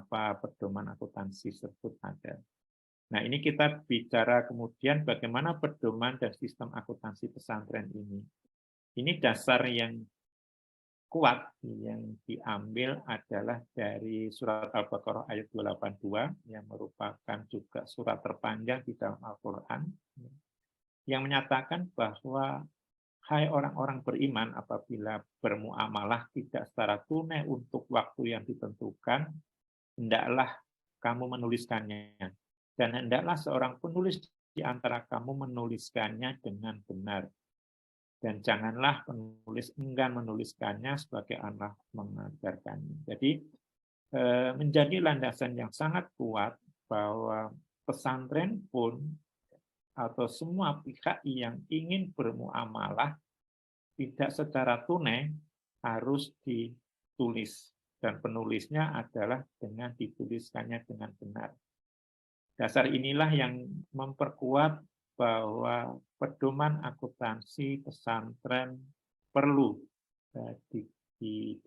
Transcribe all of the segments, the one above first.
kenapa pedoman akuntansi tersebut ada. Nah, ini kita bicara kemudian bagaimana pedoman dan sistem akuntansi pesantren ini. Ini dasar yang kuat yang diambil adalah dari surat Al-Baqarah ayat 282 yang merupakan juga surat terpanjang di dalam Al-Quran yang menyatakan bahwa hai orang-orang beriman, apabila bermuamalah tidak secara tunai untuk waktu yang ditentukan, hendaklah kamu menuliskannya. Dan hendaklah seorang penulis di antara kamu menuliskannya dengan benar. Dan janganlah penulis enggan menuliskannya sebagai anak mengajarkannya. Jadi menjadi landasan yang sangat kuat bahwa pesantren pun atau semua pihak yang ingin bermuamalah tidak secara tunai harus ditulis. Dan penulisnya adalah dengan dituliskannya dengan benar. Dasar inilah yang memperkuat bahwa pedoman akuntansi pesantren perlu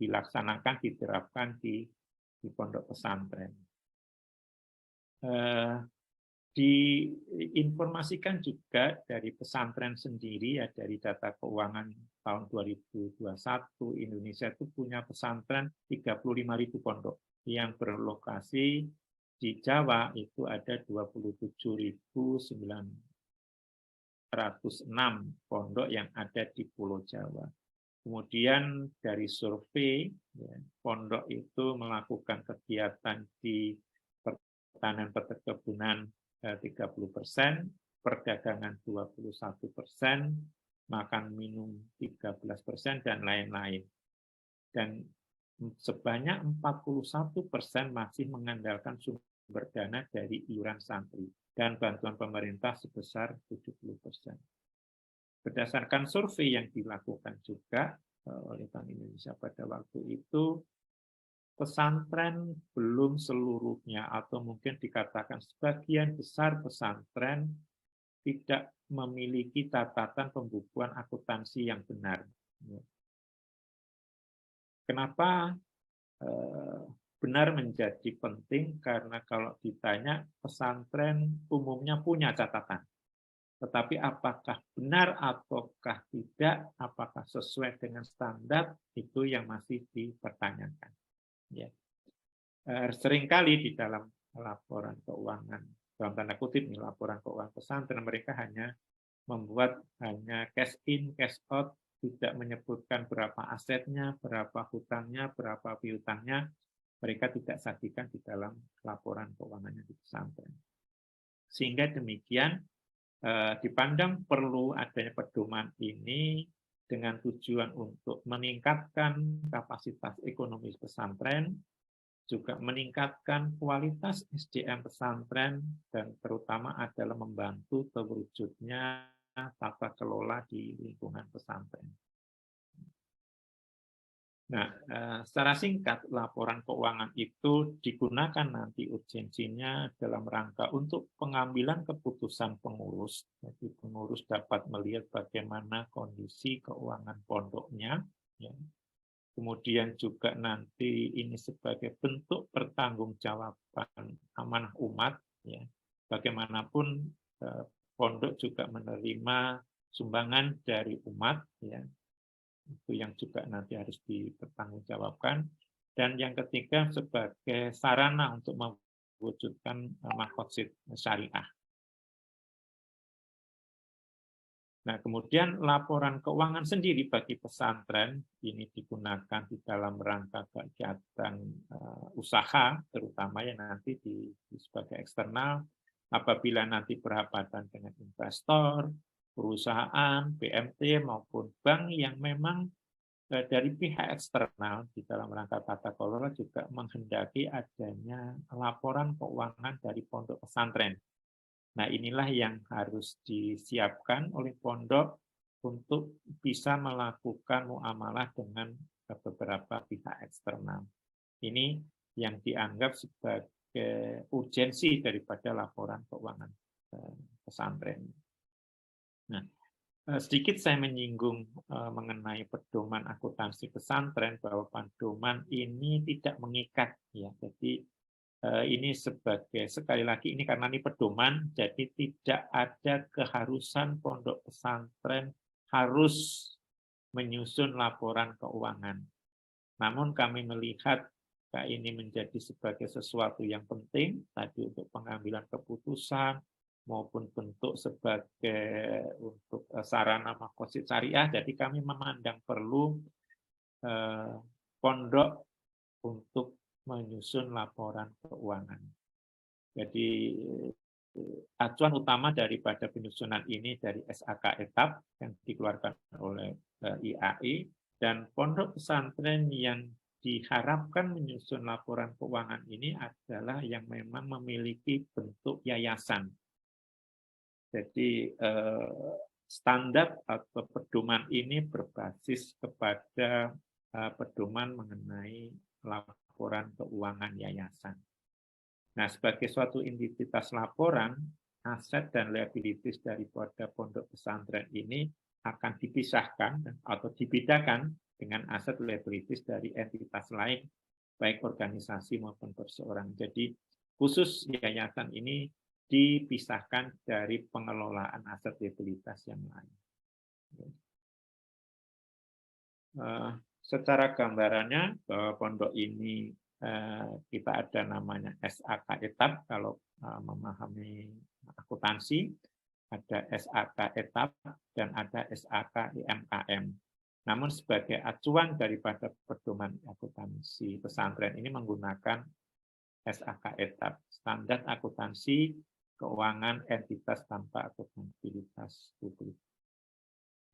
dilaksanakan, diterapkan di pondok pesantren. Diinformasikan juga dari pesantren sendiri, ya, dari data keuangan tahun 2021, Indonesia itu punya pesantren 35.000 pondok yang berlokasi di Jawa itu ada 27.906 pondok yang ada di Pulau Jawa. Kemudian dari survei, ya, pondok itu melakukan kegiatan di pertanian perkebunan 30%, perdagangan 21%, makan minum 13%, dan lain-lain. Dan sebanyak 41% masih mengandalkan sumber dana dari iuran santri dan bantuan pemerintah sebesar 70%. Berdasarkan survei yang dilakukan juga oleh Bank Indonesia pada waktu itu, pesantren belum seluruhnya atau mungkin dikatakan sebagian besar pesantren tidak memiliki catatan pembukuan akuntansi yang benar. Kenapa benar menjadi penting? Karena kalau ditanya, pesantren umumnya punya catatan. Tetapi apakah benar ataukah tidak, apakah sesuai dengan standar, itu yang masih dipertanyakan. Ya. Seringkali di dalam laporan keuangan, dalam tanda kutip nih, laporan keuangan pesantren, mereka hanya membuat hanya cash in, cash out, tidak menyebutkan berapa asetnya, berapa hutangnya, berapa piutangnya, mereka tidak sajikan di dalam laporan keuangannya di pesantren. Sehingga demikian, dipandang perlu adanya pedoman ini dengan tujuan untuk meningkatkan kapasitas ekonomi pesantren, juga meningkatkan kualitas SDM pesantren, dan terutama adalah membantu terwujudnya tata kelola di lingkungan pesantren. Nah, secara singkat, laporan keuangan itu digunakan nanti urgensinya dalam rangka untuk pengambilan keputusan pengurus. Jadi pengurus dapat melihat bagaimana kondisi keuangan pondoknya, ya. Kemudian juga nanti ini sebagai bentuk pertanggungjawaban amanah umat, ya. Bagaimanapun pondok juga menerima sumbangan dari umat, ya. Itu yang juga nanti harus dipertanggungjawabkan. Dan yang ketiga sebagai sarana untuk mewujudkan maqasid syariah. Nah, kemudian laporan keuangan sendiri bagi pesantren ini digunakan di dalam rangka kegiatan usaha, terutama yang nanti sebagai eksternal, apabila nanti berhadapan dengan investor, perusahaan, BMT maupun bank yang memang dari pihak eksternal di dalam rangka tata kelola juga menghendaki adanya laporan keuangan dari pondok pesantren. Nah, inilah yang harus disiapkan oleh pondok untuk bisa melakukan muamalah dengan beberapa pihak eksternal. Ini yang dianggap sebagai urgensi daripada laporan keuangan pesantren. Nah, sedikit saya menyinggung mengenai pedoman akuntansi pesantren, bahwa pedoman ini tidak mengikat, ya. Jadi ini sebagai, sekali lagi ini karena ini pedoman, jadi tidak ada keharusan pondok pesantren harus menyusun laporan keuangan. Namun kami melihat ini menjadi sebagai sesuatu yang penting tadi untuk pengambilan keputusan maupun bentuk sebagai untuk sarana makosid syariah. Jadi kami memandang perlu pondok untuk menyusun laporan keuangan. Jadi acuan utama daripada penyusunan ini dari SAK etap yang dikeluarkan oleh IAI, dan pondok pesantren yang diharapkan menyusun laporan keuangan ini adalah yang memang memiliki bentuk yayasan. Jadi standar atau pedoman ini berbasis kepada pedoman mengenai laporan keuangan yayasan. Nah, sebagai suatu entitas laporan, aset dan liabilities daripada pondok pesantren ini akan dipisahkan atau dibedakan dengan aset liabilities dari entitas lain, baik organisasi maupun perseorangan. Jadi, khusus yayasan ini dipisahkan dari pengelolaan aset liabilitas yang lain. Secara gambarannya, bahwa pondok ini kita ada namanya SAK etap, kalau memahami akuntansi, ada SAK etap dan ada SAK IMKM. Namun sebagai acuan daripada pedoman akuntansi pesantren ini menggunakan SAK etap, standar akuntansi keuangan entitas tanpa akuntabilitas publik.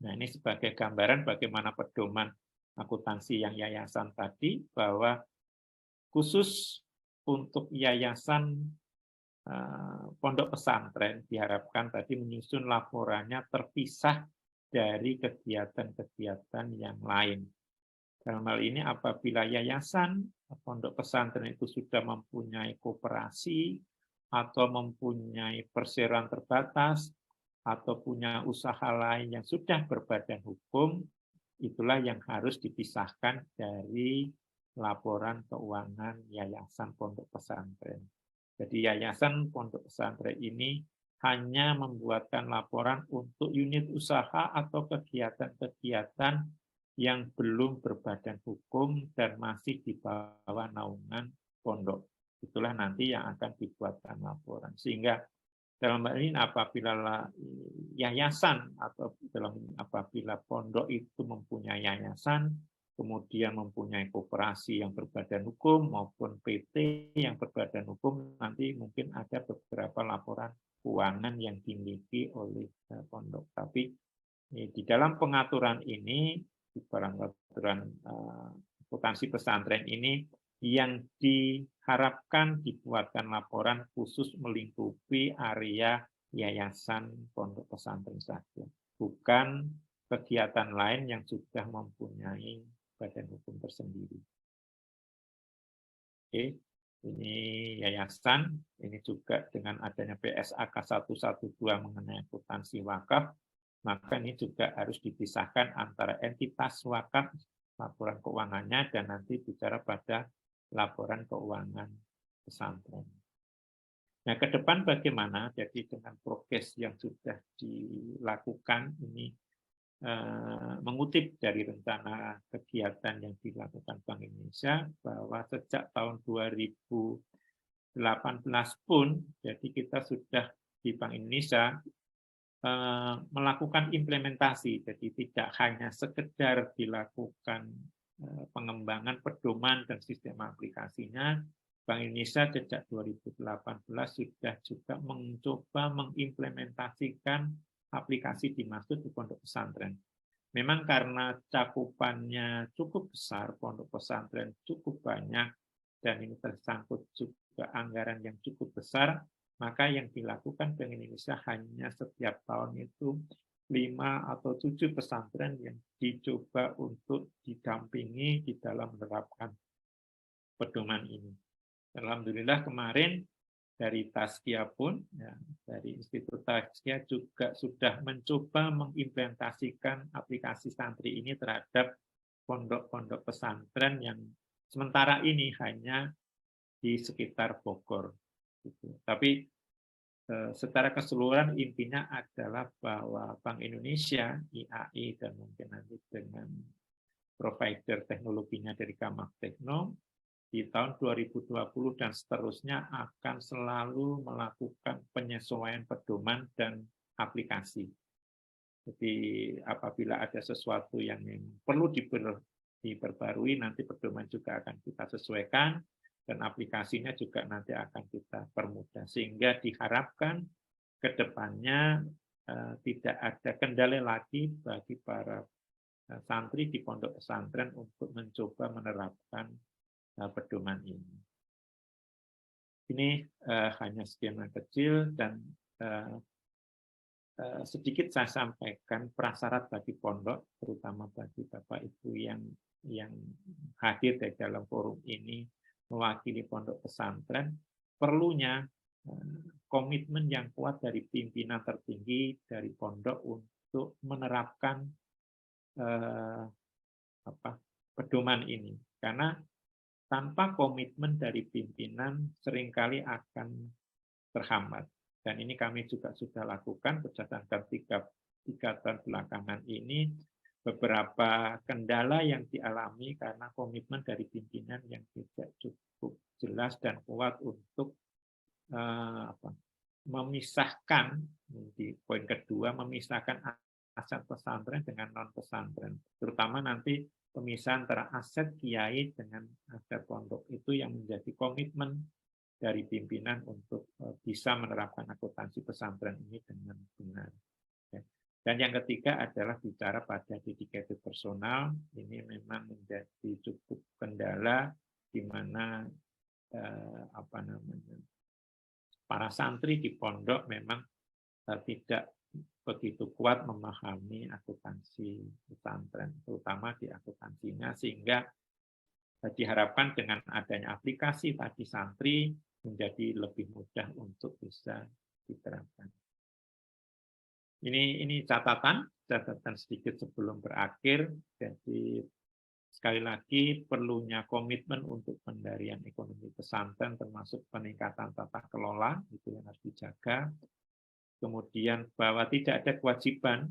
Nah, ini sebagai gambaran bagaimana pedoman akuntansi yang yayasan tadi, bahwa khusus untuk yayasan pondok pesantren diharapkan tadi menyusun laporannya terpisah dari kegiatan-kegiatan yang lain. Dalam hal ini apabila yayasan pondok pesantren itu sudah mempunyai koperasi atau mempunyai perseroan terbatas atau punya usaha lain yang sudah berbadan hukum, itulah yang harus dipisahkan dari laporan keuangan yayasan pondok pesantren. Jadi yayasan pondok pesantren ini hanya membuatkan laporan untuk unit usaha atau kegiatan-kegiatan yang belum berbadan hukum dan masih di bawah naungan pondok. Itulah nanti yang akan dibuatkan laporan. Sehingga dalam hal ini apabila yayasan atau apabila pondok itu mempunyai yayasan, kemudian mempunyai koperasi yang berbadan hukum maupun PT yang berbadan hukum, nanti mungkin ada beberapa laporan keuangan yang dimiliki oleh pondok. Tapi di dalam pengaturan ini, di pengaturan akuntansi pesantren ini, yang diharapkan dibuatkan laporan khusus melingkupi area yayasan pondok pesantren saja, bukan kegiatan lain yang sudah mempunyai badan hukum tersendiri. Oke, ini yayasan, ini juga dengan adanya PSAK 112 mengenai akuntansi wakaf, maka ini juga harus dipisahkan antara entitas wakaf, laporan keuangannya, dan nanti bicara pada laporan keuangan pesantren. Nah, ke depan bagaimana? Jadi dengan prokes yang sudah dilakukan ini, mengutip dari rencana kegiatan yang dilakukan Bank Indonesia, bahwa sejak tahun 2018 pun, jadi kita sudah di Bank Indonesia melakukan implementasi, jadi tidak hanya sekedar dilakukan pengembangan pedoman dan sistem aplikasinya. Bank Indonesia sejak 2018 sudah juga mencoba mengimplementasikan aplikasi dimaksud di pondok pesantren. Memang karena cakupannya cukup besar, pondok pesantren cukup banyak, dan ini tersangkut juga anggaran yang cukup besar, maka yang dilakukan Bank Indonesia hanya setiap tahun itu 5 atau 7 pesantren yang dicoba untuk didampingi di dalam menerapkan pedoman ini. Alhamdulillah kemarin dari Taskia pun, ya, dari Institut Taskia juga sudah mencoba mengimplementasikan aplikasi santri ini terhadap pondok-pondok pesantren yang sementara ini hanya di sekitar Bogor. Gitu. Tapi secara keseluruhan intinya adalah bahwa Bank Indonesia, IAI, dan mungkin nanti dengan provider teknologinya dari Kamah Tekno, di tahun 2020 dan seterusnya akan selalu melakukan penyesuaian pedoman dan aplikasi. Jadi apabila ada sesuatu yang perlu diperbarui, nanti pedoman juga akan kita sesuaikan, dan aplikasinya juga nanti akan kita permudah. Sehingga diharapkan ke depannya tidak ada kendala lagi bagi para santri di pondok pesantren untuk mencoba menerapkan pedoman ini. Ini hanya skema kecil, dan sedikit saya sampaikan prasyarat bagi pondok, terutama bagi Bapak Ibu yang hadir di dalam forum ini mewakili pondok pesantren, perlunya komitmen yang kuat dari pimpinan tertinggi dari pondok untuk menerapkan pedoman ini. Karena tanpa komitmen dari pimpinan seringkali akan terhambat. Dan ini kami juga sudah lakukan berdasarkan tiga tahun belakangan ini, beberapa kendala yang dialami karena komitmen dari pimpinan yang tidak cukup jelas dan kuat untuk memisahkan, di poin kedua, memisahkan aset pesantren dengan non pesantren, terutama nanti pemisahan antara aset kiai dengan aset pondok itu yang menjadi komitmen dari pimpinan untuk bisa menerapkan akuntansi pesantren ini dengan benar. Dan yang ketiga adalah bicara pada dedicated personal. Ini memang menjadi cukup kendala di mana para santri di pondok memang tidak begitu kuat memahami akuntansi pesantren, terutama di akuntansinya, sehingga diharapkan dengan adanya aplikasi bagi santri menjadi lebih mudah untuk bisa diterapkan. Ini catatan sedikit sebelum berakhir. Jadi sekali lagi perlunya komitmen untuk pendarian ekonomi pesantren, termasuk peningkatan tata kelola, itu yang harus dijaga. Kemudian bahwa tidak ada kewajiban,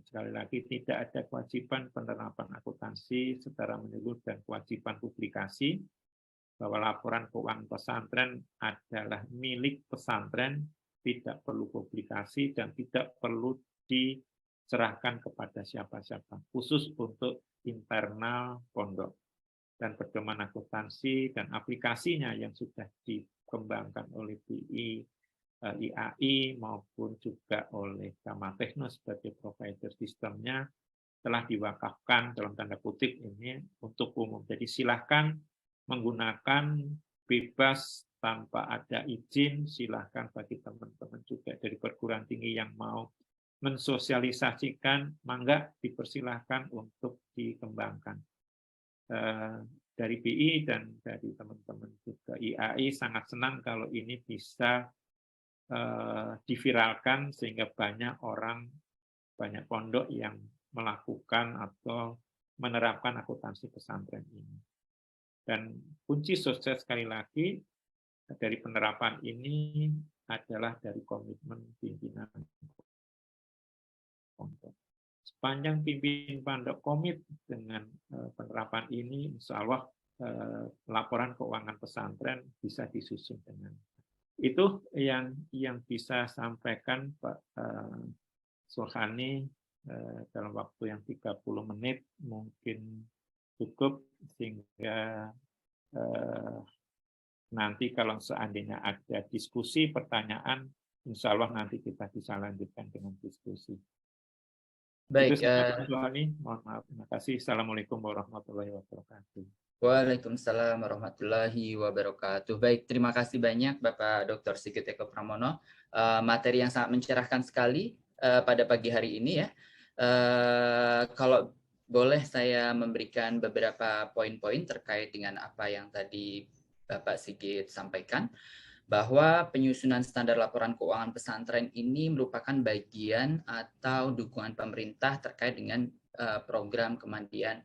sekali lagi tidak ada kewajiban penerapan akuntansi secara menyeluruh dan kewajiban publikasi, bahwa laporan keuangan pesantren adalah milik pesantren, tidak perlu publikasi dan tidak perlu diserahkan kepada siapa-siapa, khusus untuk internal pondok. Dan pedoman akuntansi dan aplikasinya yang sudah dikembangkan oleh BI, IAI maupun juga oleh Kamah Tekno sebagai provider sistemnya telah diwakafkan dalam tanda kutip ini untuk umum. Jadi silahkan menggunakan bebas tanpa ada izin, silahkan bagi teman-teman juga dari perguruan tinggi yang mau mensosialisasikan, mangga dipersilahkan untuk dikembangkan. Dari BI dan dari teman-teman juga IAI sangat senang kalau ini bisa diviralkan sehingga banyak orang, banyak pondok yang melakukan atau menerapkan akuntansi pesantren ini. Dan kunci sukses sekali lagi dari penerapan ini adalah dari komitmen pimpinan pondok. Sepanjang pimpinan pondok komit dengan penerapan ini, insya Allah laporan keuangan pesantren bisa disusun dengan itu yang bisa sampaikan Pak Sulhani dalam waktu yang 30 menit mungkin cukup, sehingga nanti kalau seandainya ada diskusi, pertanyaan, insya Allah nanti kita bisa lanjutkan dengan diskusi. Baik, itu saja, mohon maaf, terima kasih. Assalamualaikum warahmatullahi wabarakatuh. Waalaikumsalam warahmatullahi wabarakatuh. Baik, terima kasih banyak Bapak Dr. Sigit Eko Pramono. Materi yang sangat mencerahkan sekali pada pagi hari ini ya. Kalau boleh saya memberikan beberapa poin-poin terkait dengan apa yang tadi Bapak Sigit sampaikan, bahwa penyusunan standar laporan keuangan pesantren ini merupakan bagian atau dukungan pemerintah terkait dengan program kemandirian